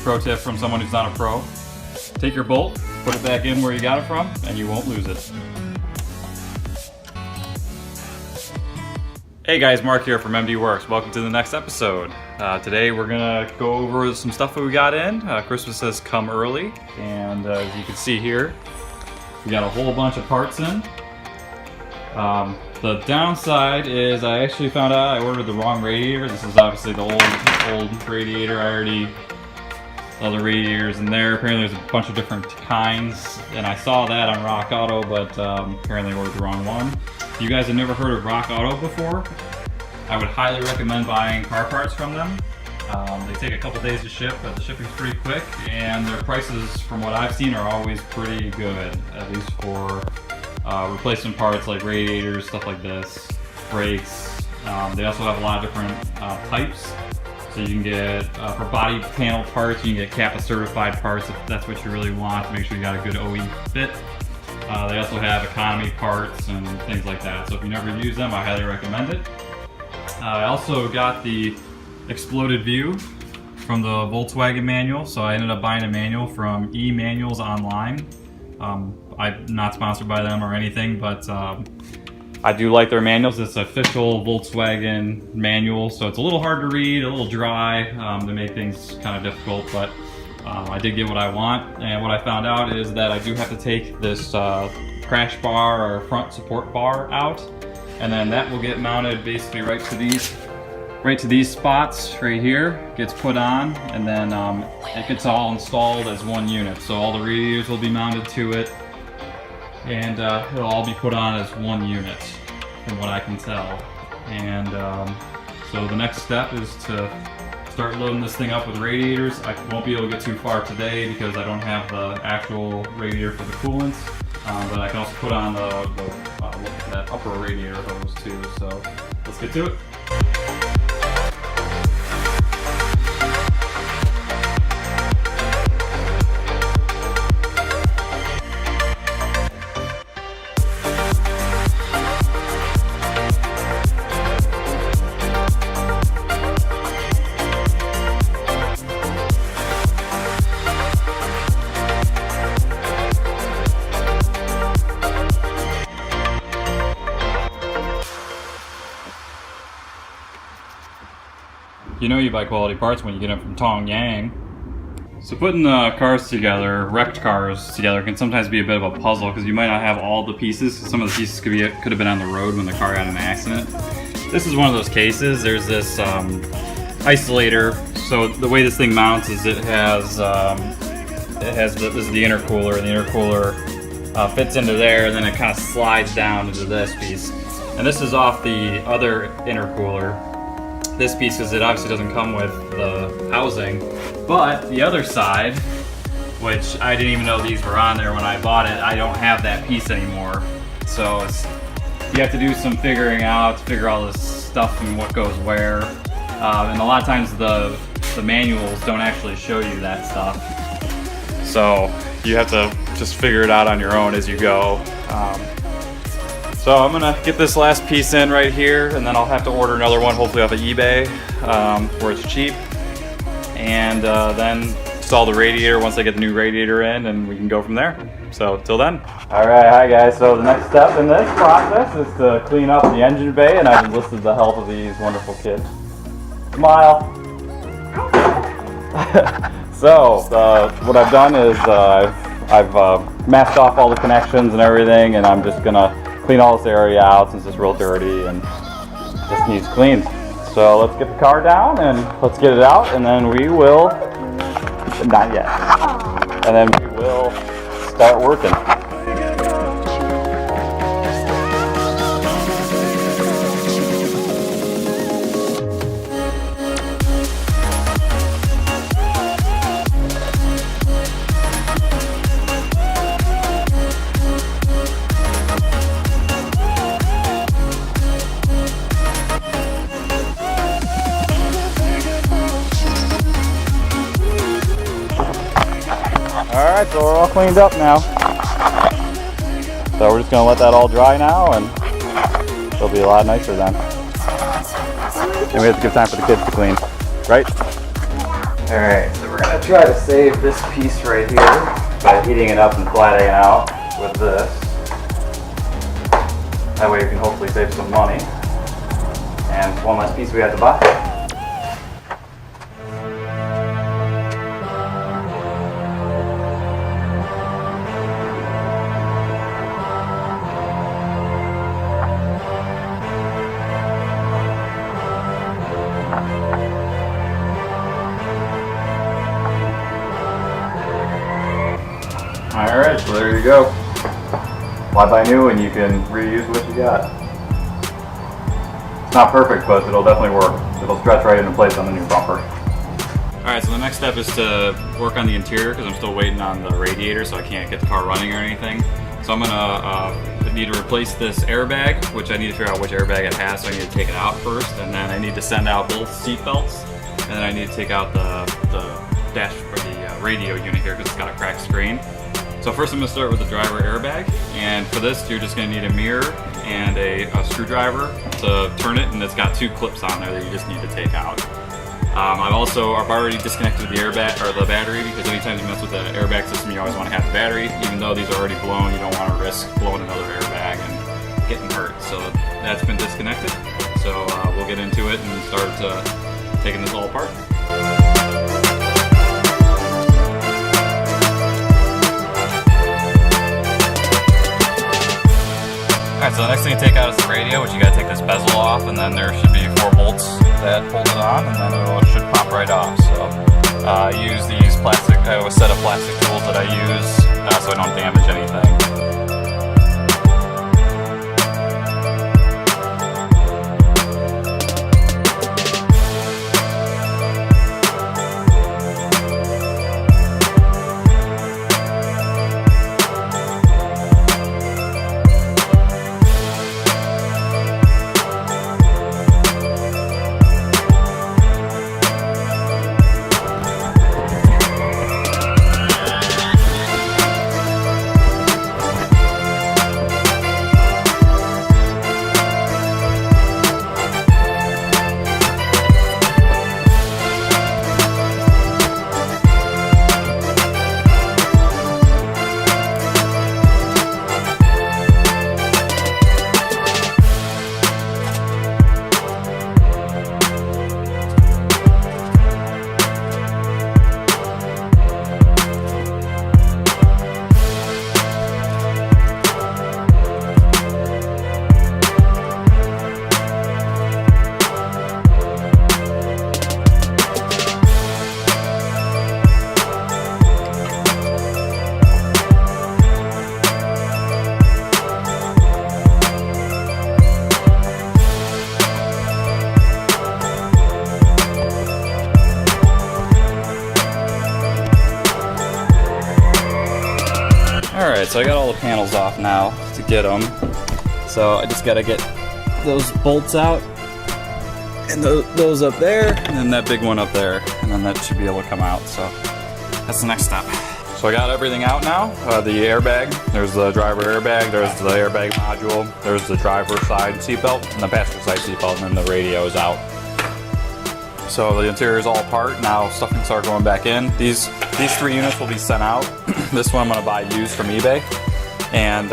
Pro tip from someone who's not a pro. Take your bolt, put it back in where you got it from, and you won't lose it. Hey guys, Mark here from MD Works. Welcome to the next episode. Today we're gonna go over some stuff that we got in. Christmas has come early, and as you can see here, we got a whole bunch of parts in. The downside is I actually found out I ordered the wrong radiator. This is obviously the old radiator. I already saw the radiators in there. Apparently there's a bunch of different kinds, and I saw that on Rock Auto, but apparently I ordered the wrong one. If you guys have never heard of Rock Auto before, I would highly recommend buying car parts from them. They take a couple days to ship, but the shipping's pretty quick, and their prices, from what I've seen, are always pretty good, at least for replacement parts like radiators, stuff like this, brakes. They also have a lot of different types. So you can get, for body panel parts, you can get Kappa certified parts if that's what you really want to make sure you got a good OE fit. They also have economy parts and things like that. So if you never use them, I highly recommend it. I also got the exploded view from the Volkswagen manual. So I ended up buying a manual from E-Manuals online. I'm not sponsored by them or anything, but I do like their manuals. It's an official Volkswagen manual, so it's a little hard to read, a little dry, to make things kind of difficult, but I did get what I want. And what I found out is that I do have to take this crash bar or front support bar out, and then that will get mounted basically right to these spots right here, gets put on, and then it gets all installed as one unit. So all the radiators will be mounted to it, and it'll all be put on as one unit, from what I can tell. And so the next step is to start loading this thing up with radiators. I won't be able to get too far today because I don't have the actual radiator for the coolants, but I can also put on that upper radiator hose too. So let's get to it. You know you buy quality parts when you get them from Tong Yang. So putting the cars together, wrecked cars together, can sometimes be a bit of a puzzle because you might not have all the pieces. Some of the pieces could have been on the road when the car had an accident. This is one of those cases. There's this isolator. So the way this thing mounts is this is the intercooler. The intercooler fits into there, and then it kind of slides down into this piece. And this is off the other intercooler. This piece, because it obviously doesn't come with the housing, but the other side, which I didn't even know these were on there when I bought it, I don't have that piece anymore. So you have to do some figuring out to figure all this stuff and what goes where. And a lot of times the manuals don't actually show you that stuff. So you have to just figure it out on your own as you go. So I'm gonna get this last piece in right here, and then I'll have to order another one, hopefully off of eBay, where it's cheap. And then install the radiator once I get the new radiator in, and we can go from there. So till then. All right, hi guys. So the next step in this process is to clean up the engine bay, and I've enlisted the help of these wonderful kids. Smile. So what I've done is I've masked off all the connections and everything, and I'm just gonna clean all this area out since it's real dirty and just needs cleaned. So let's get the car down and let's get it out, and then we will, not yet, and then we will start working. Alright, so we're all cleaned up now. So we're just going to let that all dry now, and it'll be a lot nicer then. And we have to give time for the kids to clean, right? Alright, so we're going to try to save this piece right here by heating it up and flattening it out with this. That way you can hopefully save some money. And one last piece we have to buy. Alright, so there you go. Why buy new when you can reuse what you got? It's not perfect, but it'll definitely work. It'll stretch right into place on the new bumper. Alright, so the next step is to work on the interior because I'm still waiting on the radiator, so I can't get the car running or anything. So I'm gonna need to replace this airbag, which I need to figure out which airbag it has, so I need to take it out first, and then I need to send out both seat belts, and then I need to take out the dash for the radio unit here because it's got a cracked screen. So first I'm going to start with the driver airbag, and for this you're just going to need a mirror and a screwdriver to turn it, and it's got two clips on there that you just need to take out. I've already disconnected the airbag or the battery because anytime you mess with the airbag system you always want to have the battery. Even though these are already blown, you don't want to risk blowing another airbag and getting hurt. So that's been disconnected. So we'll get into it and start taking this all apart. Alright, so the next thing you take out is the radio, which you gotta take this bezel off, and then there should be 4 bolts that hold it on, and then it should pop right off. So I use these plastic, I have a set of plastic tools that I use so I don't damage anything. Alright, so I got all the panels off now to get them. So I just gotta get those bolts out, and those up there, and then that big one up there, and then that should be able to come out. So that's the next step. So I got everything out now. The airbag, there's the driver airbag, there's the airbag module, there's the driver side seatbelt, and the passenger side seatbelt, and then the radio is out. So the interior is all apart. Now stuff can start going back in. These 3 units will be sent out. This one I'm going to buy used from eBay. And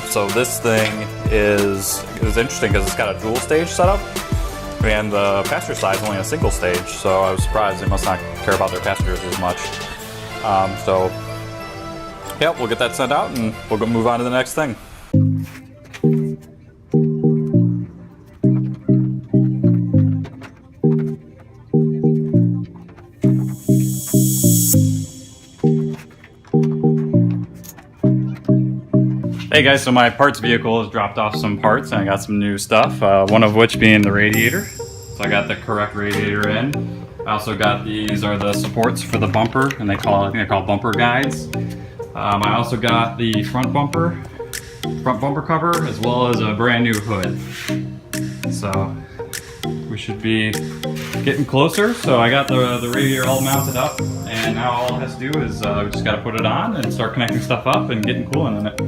so this thing is interesting because it's got a dual stage setup. And the passenger side is only a single stage. So I was surprised they must not care about their passengers as much. So yeah, we'll get that sent out and we'll go move on to the next thing. Hey guys, so my parts vehicle has dropped off some parts and I got some new stuff, one of which being the radiator. So I got the correct radiator in. I also got these are the supports for the bumper, and I think they're called bumper guides. I also got the front bumper cover, as well as a brand new hood. So we should be getting closer. So I got the radiator all mounted up, and now all it has to do is we just got to put it on and start connecting stuff up and getting coolant in it.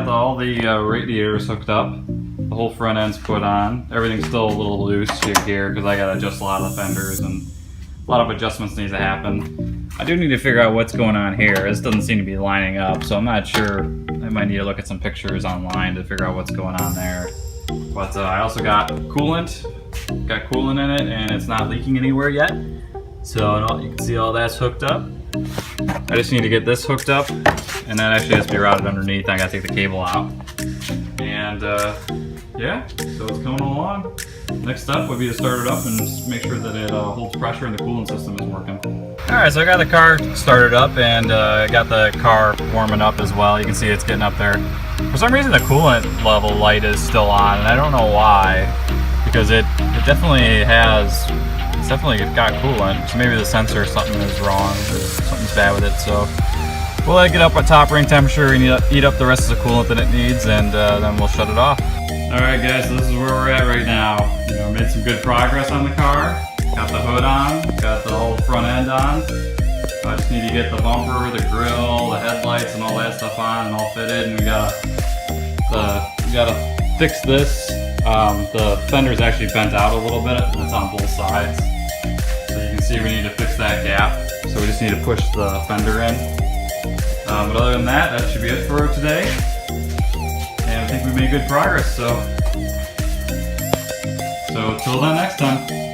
got all the radiators hooked up. The whole front end's put on. Everything's still a little loose here because I got to adjust a lot of the fenders and a lot of adjustments need to happen. I do need to figure out what's going on here. This doesn't seem to be lining up, so I'm not sure. I might need to look at some pictures online to figure out what's going on there. But I also got coolant. Got coolant in it and it's not leaking anywhere yet. So you can see all that's hooked up. I just need to get this hooked up and that actually has to be routed underneath. I gotta take the cable out. And yeah, so it's coming along. Next step would be to start it up and just make sure that it holds pressure and the coolant system is working. Alright, so I got the car started up and got the car warming up as well. You can see it's getting up there. For some reason the coolant level light is still on and I don't know why. Because it definitely has, it's definitely got coolant. So maybe the sensor or something is wrong or something's bad with it. So we'll let it get up at top ring temperature and eat up the rest of the coolant that it needs and then we'll shut it off. Alright guys, so this is where we're at right now. You know, made some good progress on the car. Got the hood on, got the whole front end on. I just need to get the bumper, the grill, the headlights and all that stuff on and all fitted, and we gotta fix this. The fender's actually bent out a little bit, and it's on both sides. So you can see we need to fix that gap. So we just need to push the fender in. But other than that, that should be it for today. And I think we made good progress, so till then next time.